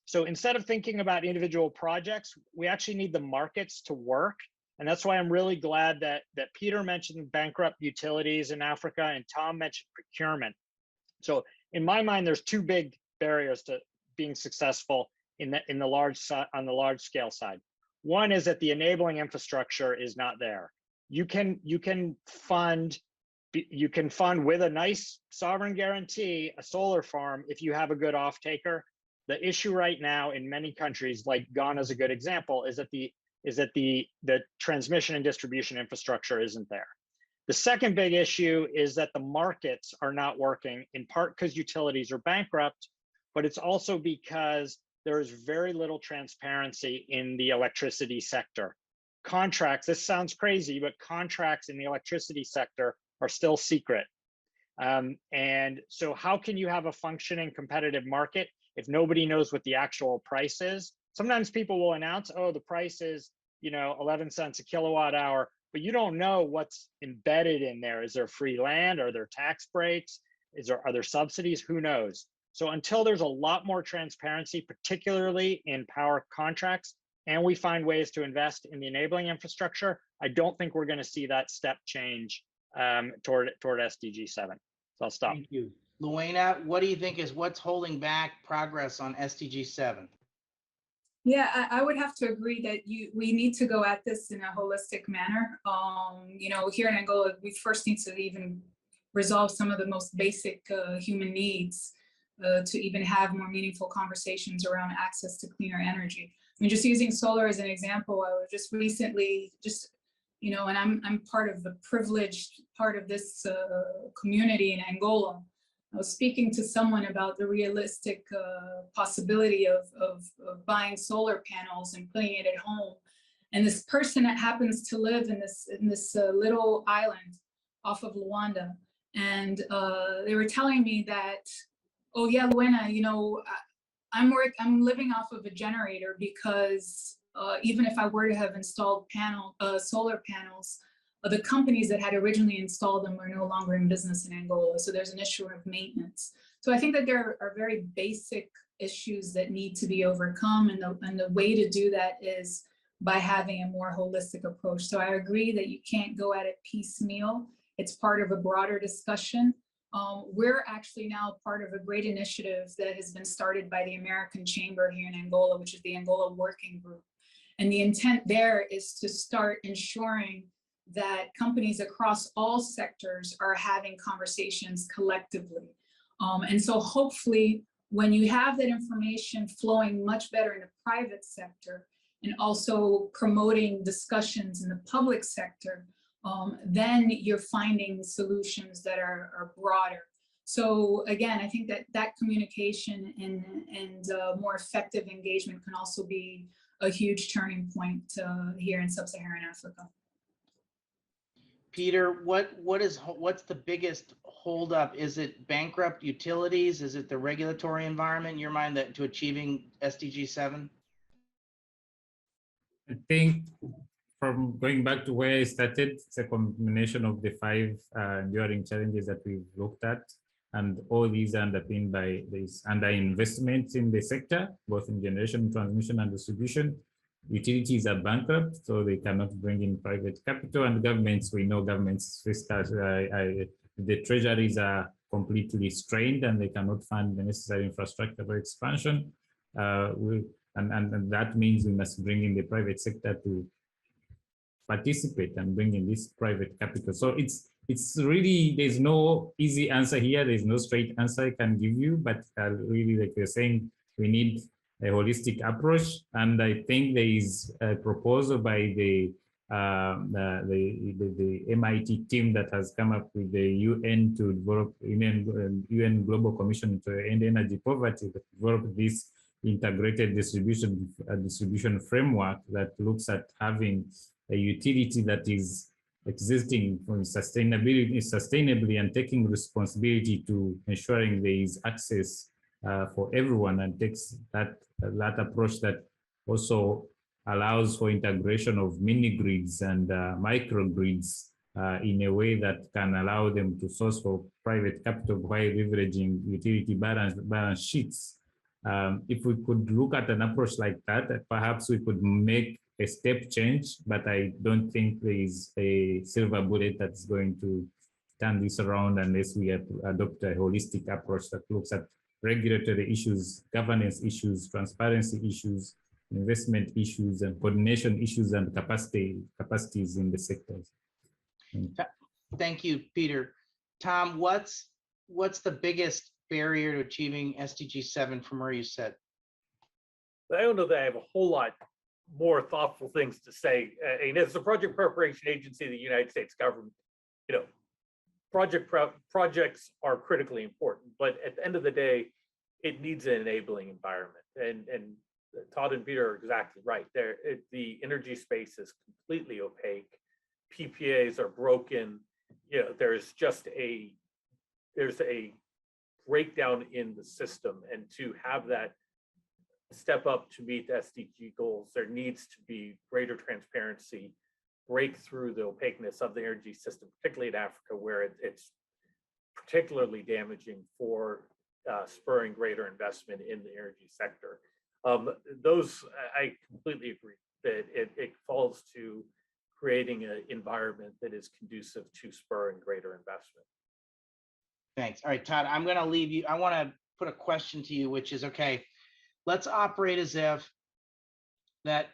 So instead of thinking about individual projects, we actually need the markets to work. And that's why I'm really glad that Peter mentioned bankrupt utilities in Africa and Tom mentioned procurement. So in my mind, there's two big barriers to being successful on the large scale side. One is that the enabling infrastructure is not there. You can fund with a nice sovereign guarantee a solar farm if you have a good off taker. The issue right now in many countries, like Ghana is a good example, is that the transmission and distribution infrastructure isn't there. The second big issue is that the markets are not working, in part because utilities are bankrupt, but it's also because there is very little transparency in the electricity sector. Contracts, this sounds crazy, but contracts in the electricity sector are still secret. And so how can you have a functioning competitive market if nobody knows what the actual price is? Sometimes people will announce, oh, the price is, 11 cents a kilowatt hour, but you don't know what's embedded in there. Is there free land? Are there tax breaks? Are there subsidies? Who knows? So until there's a lot more transparency, particularly in power contracts, and we find ways to invest in the enabling infrastructure, I don't think we're going to see that step change toward SDG 7. So I'll stop. Thank you. Luana, what do you think is what's holding back progress on SDG 7? Yeah, I would have to agree that we need to go at this in a holistic manner. Here in Angola, we first need to even resolve some of the most basic human needs to even have more meaningful conversations around access to cleaner energy. I mean, just using solar as an example, I was just recently, and I'm part of the privileged part of this community in Angola. I was speaking to someone about the realistic possibility of buying solar panels and putting it at home. And this person that happens to live in this little island off of Luanda. And they were telling me that, oh yeah, Luena, I'm living off of a generator because even if I were to have installed solar panels, the companies that had originally installed them are no longer in business in Angola. So there's an issue of maintenance. So I think that there are very basic issues that need to be overcome. And the way to do that is by having a more holistic approach. So I agree that you can't go at it piecemeal. It's part of a broader discussion. We're actually now part of a great initiative that has been started by the American Chamber here in Angola, which is the Angola Working Group. And the intent there is to start ensuring that companies across all sectors are having conversations collectively. And so hopefully when you have that information flowing much better in the private sector and also promoting discussions in the public sector, then you're finding solutions that are broader. So again, I think that communication and more effective engagement can also be a huge turning point here in Sub-Saharan Africa. Peter, what's the biggest holdup? Is it bankrupt utilities? Is it the regulatory environment in your mind that to achieving SDG 7? I think from going back to where I started, it's a combination of the 5 enduring challenges that we've looked at. And all these are underpinned by this underinvestment in the sector, both in generation, transmission, and distribution. Utilities are bankrupt, so they cannot bring in private capital, and governments, we know governments, the treasuries are completely strained and they cannot fund the necessary infrastructure for expansion. And that means we must bring in the private sector to participate and bring in this private capital. So it's really, there's no easy answer here. There's no straight answer I can give you, but really, like you're saying, we need a holistic approach. And I think there is a proposal by the MIT team that has come up with the UN to develop UN Global Commission to End Energy Poverty, to develop this integrated distribution framework that looks at having a utility that is existing for sustainably and taking responsibility to ensuring there is access for everyone, and takes that approach that also allows for integration of mini grids and microgrids in a way that can allow them to source for private capital while leveraging utility balance sheets. If we could look at an approach like that, perhaps we could make a step change, but I don't think there is a silver bullet that's going to turn this around unless we adopt a holistic approach that looks at regulatory issues, governance issues, transparency issues, investment issues, and coordination issues, and capacities in the sectors. Thank you, Peter. Tom, what's the biggest barrier to achieving SDG 7 from where you sit? I don't know that I have a whole lot more thoughtful things to say. And as the project preparation agency of the United States government, projects are critically important, but at the end of the day, it needs an enabling environment. And Todd and Peter are exactly right. The energy space is completely opaque. PPAs are broken. There's a breakdown in the system, and to have that step up to meet the SDG goals, there needs to be greater transparency, break through the opaqueness of the energy system, particularly in Africa, where it's particularly damaging for spurring greater investment in the energy sector. I completely agree that it falls to creating an environment that is conducive to spurring greater investment. Thanks. All right, Todd, I'm going to leave you. I want to put a question to you, which is, okay, let's operate as if that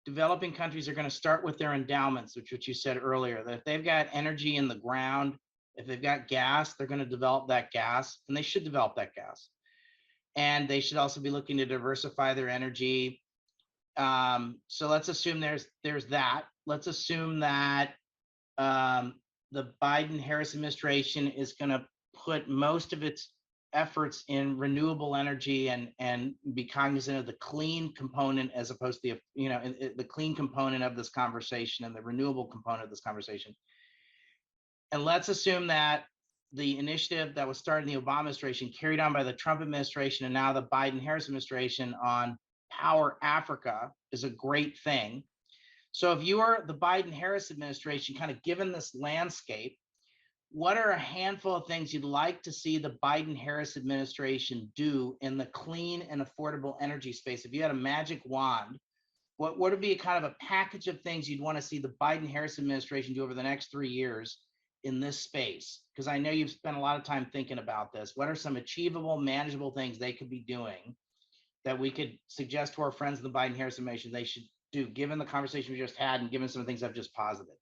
developing countries are going to start with their endowments, which you said earlier, that if they've got energy in the ground, if they've got gas, they're going to develop that gas, and they should develop that gas. And they should also be looking to diversify their energy. So let's assume there's that. Let's assume that the Biden-Harris administration is going to put most of its efforts in renewable energy and be cognizant of the clean component as opposed to the clean component of this conversation and the renewable component of this conversation. And let's assume that the initiative that was started in the Obama administration, carried on by the Trump administration, and now the Biden-Harris administration on Power Africa is a great thing. So if you are the Biden-Harris administration, kind of given this landscape, what are a handful of things you'd like to see the Biden-Harris administration do in the clean and affordable energy space? If you had a magic wand, what would be a kind of a package of things you'd want to see the Biden-Harris administration do over the next 3 years in this space? Because I know you've spent a lot of time thinking about this. What are some achievable, manageable things they could be doing that we could suggest to our friends in the Biden-Harris administration they should do, given the conversation we just had and given some of the things I've just posited?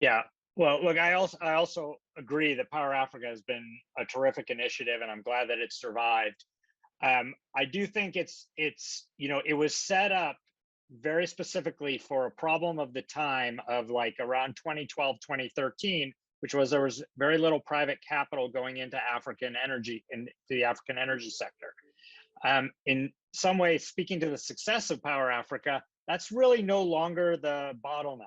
Yeah. Well, look, I also agree that Power Africa has been a terrific initiative, and I'm glad that it survived. I do think it's it was set up very specifically for a problem of the time of like around 2012, 2013, which was there was very little private capital going into African energy, into the African energy sector. In some ways, speaking to the success of Power Africa, that's really no longer the bottleneck.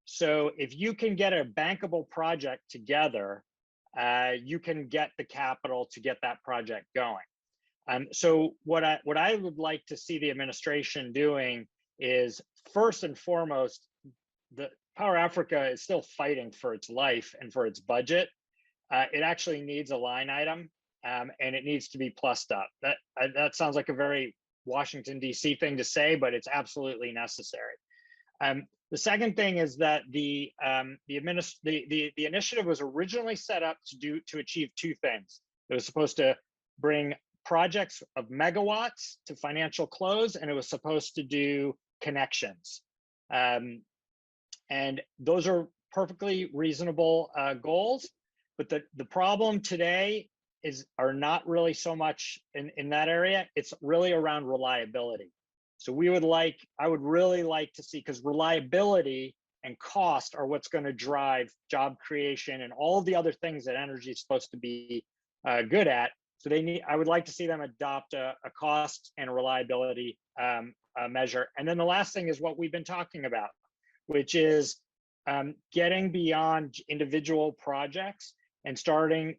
So if you can get a bankable project together, you can get the capital to get that project going. So what I would like to see the administration doing is, first and foremost, the Power Africa is still fighting for its life and for its budget. It actually needs a line item, and it needs to be plussed up. That sounds like a very Washington, D.C. thing to say, but it's absolutely necessary. The second thing is that the initiative was originally set up to achieve two things. It was supposed to bring projects of megawatts to financial close, and it was supposed to do connections. And those are perfectly reasonable goals, but the problem today are not really so much in that area. It's really around reliability. So I would really like to see, because reliability and cost are what's going to drive job creation and all of the other things that energy is supposed to be good at. So I would like to see them adopt a cost and a reliability measure. And then the last thing is what we've been talking about, which is getting beyond individual projects and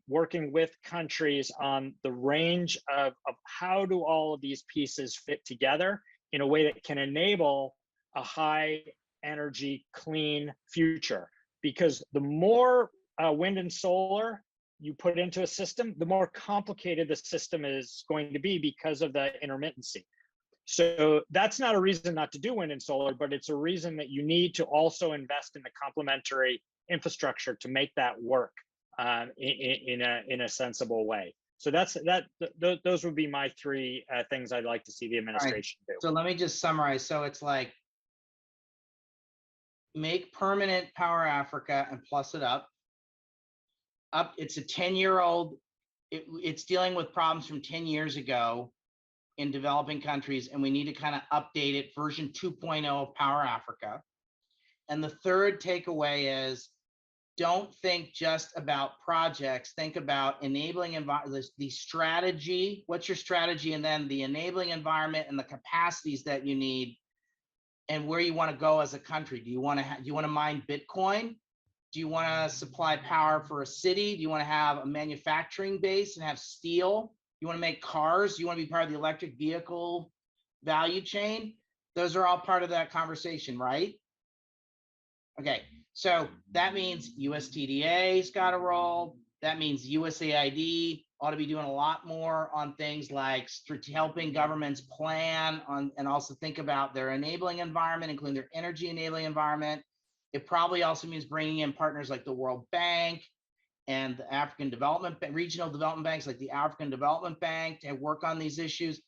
working with countries on the range of how do all of these pieces fit together in a way that can enable a high energy, clean future. Because the more wind and solar you put into a system, the more complicated the system is going to be because of the intermittency. So that's not a reason not to do wind and solar, but it's a reason that you need to also invest in the complementary infrastructure to make that work in a sensible way. So those would be my three things I'd like to see the administration do. So let me just summarize. So it's like, make permanent Power Africa and plus it up. It's a 10-year-old, it's dealing with problems from 10 years ago in developing countries, and we need to kind of update it, version 2.0 of Power Africa. And the third takeaway is, don't think just about projects, think about enabling the strategy. What's your strategy? And then the enabling environment and the capacities that you need and where you want to go as a country. Do you want to mine Bitcoin? Do you want to supply power for a city? Do you want to have a manufacturing base and have steel? You want to make cars? You want to be part of the electric vehicle value chain? Those are all part of that conversation, right? Okay, so that means USTDA's got a role. That means USAID ought to be doing a lot more on things like helping governments plan on and also think about their enabling environment, including their energy enabling environment. It probably also means bringing in partners like the World Bank and the African Development, regional development banks like the African Development Bank to work on these issues.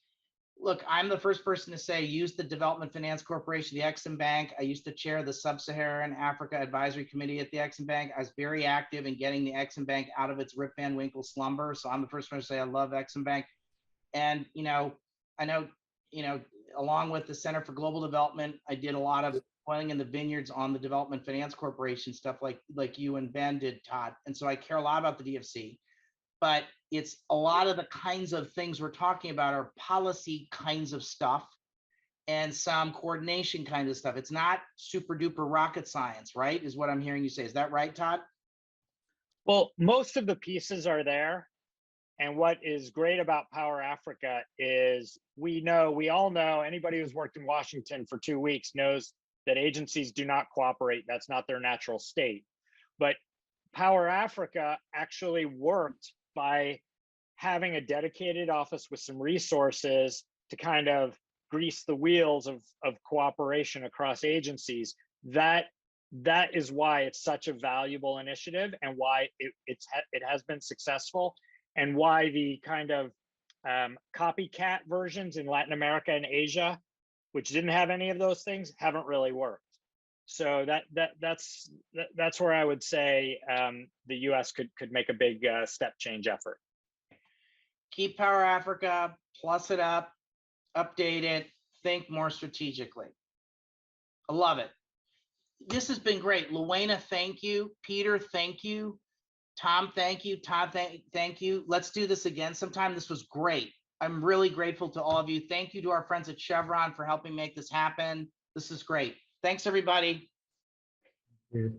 Look, I'm the first person to say use the Development Finance Corporation, the Exim Bank. I used to chair the Sub-Saharan Africa Advisory Committee at the Exim Bank. I was very active in getting the Exim Bank out of its Rip Van Winkle slumber. So I'm the first one to say I love Exim Bank. And I know, along with the Center for Global Development, I did a lot of toiling in the vineyards on the Development Finance Corporation stuff like you and Ben did, Todd. And so I care a lot about the DFC. But it's a lot of the kinds of things we're talking about are policy kinds of stuff and some coordination kind of stuff. It's not super duper rocket science, right? Is what I'm hearing you say. Is that right, Todd? Well, most of the pieces are there. And what is great about Power Africa is we all know, anybody who's worked in Washington for 2 weeks knows that agencies do not cooperate. That's not their natural state. But Power Africa actually worked by having a dedicated office with some resources to kind of grease the wheels of cooperation across agencies. That is why it's such a valuable initiative and why it has been successful, and why the kind of copycat versions in Latin America and Asia, which didn't have any of those things, haven't really worked. So that's where I would say the U.S. could make a big step change effort. Keep Power Africa, plus it up, update it, think more strategically. I love it. This has been great. Luana, thank you. Peter, thank you. Tom, thank you. Todd, thank you. Let's do this again sometime. This was great. I'm really grateful to all of you. Thank you to our friends at Chevron for helping make this happen. This is great. Thanks, everybody. Yeah.